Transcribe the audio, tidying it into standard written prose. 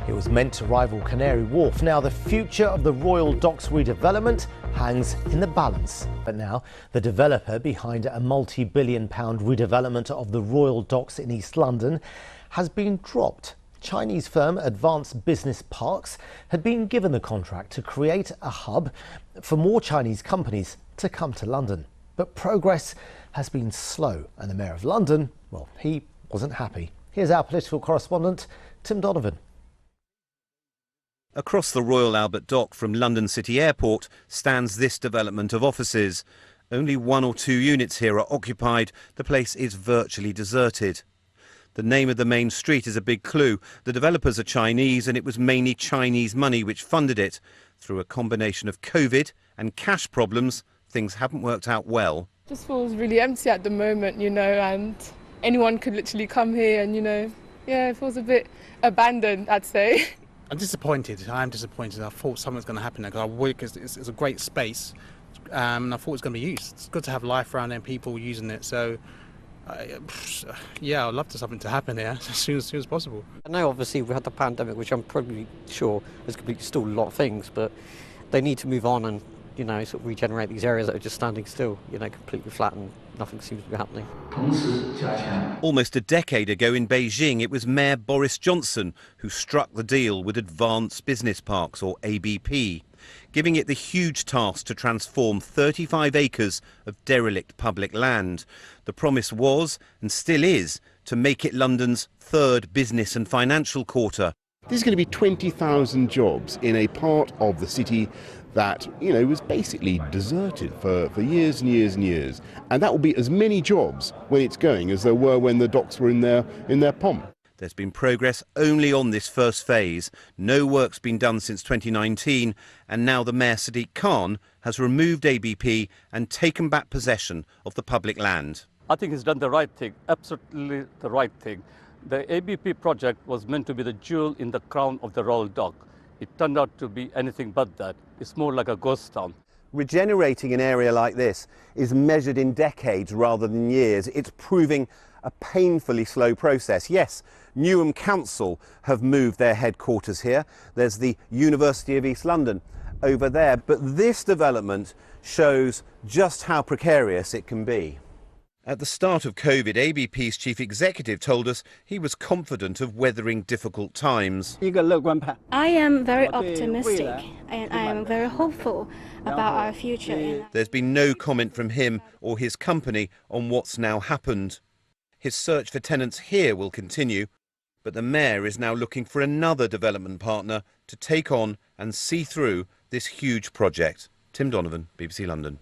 It was meant to rival Canary Wharf. Now the future of the Royal Docks redevelopment hangs in the balance. But now the developer behind a multi-billion-pound redevelopment of the Royal Docks in East London has been dropped. Chinese firm Advanced Business Parks had been given the contract to create a hub for more Chinese companies to come to London. But progress has been slow, and the Mayor of London, well, he wasn't happy. Here's our political correspondent, Tim Donovan. Across the Royal Albert Dock from London City Airport stands this development of offices. Only 1 or 2 units here are occupied. The place is virtually deserted. The name of the main street is a big clue. The developers are Chinese, and it was mainly Chinese money which funded it. Through a combination of COVID and cash problems, things haven't worked out well. It just feels really empty at the moment, and anyone could literally come here and, it feels a bit abandoned, I'd say. I'm disappointed. I am disappointed. I thought something was going to happen there because it's a great space, and I thought it was going to be used. It's good to have life around there and people using it. So, I'd love for something to happen here as soon as possible. I know obviously we had the pandemic, which I'm probably sure there's going to be still a lot of things, but they need to move on and sort of regenerate these areas that are just standing still, completely flat and nothing seems to be happening. Almost a decade ago in Beijing, it was Mayor Boris Johnson who struck the deal with Advanced Business Parks, or ABP, giving it the huge task to transform 35 acres of derelict public land. The promise was, and still is, to make it London's third business and financial quarter. There's going to be 20,000 jobs in a part of the city that, was basically deserted for years and years and years. And that will be as many jobs when it's going as there were when the docks were in their pomp. There's been progress only on this first phase. No work's been done since 2019, and now the Mayor Sadiq Khan has removed ABP and taken back possession of the public land. I think he's done the right thing, absolutely the right thing. The ABP project was meant to be the jewel in the crown of the Royal Dock. It turned out to be anything but that. It's more like a ghost town. Regenerating an area like this is measured in decades rather than years. It's proving a painfully slow process. Yes, Newham Council have moved their headquarters here. There's the University of East London over there. But this development shows just how precarious it can be. At the start of COVID, ABP's chief executive told us he was confident of weathering difficult times. I am very optimistic and I am very hopeful about our future. There's been no comment from him or his company on what's now happened. His search for tenants here will continue, but the Mayor is now looking for another development partner to take on and see through this huge project. Tim Donovan, BBC London.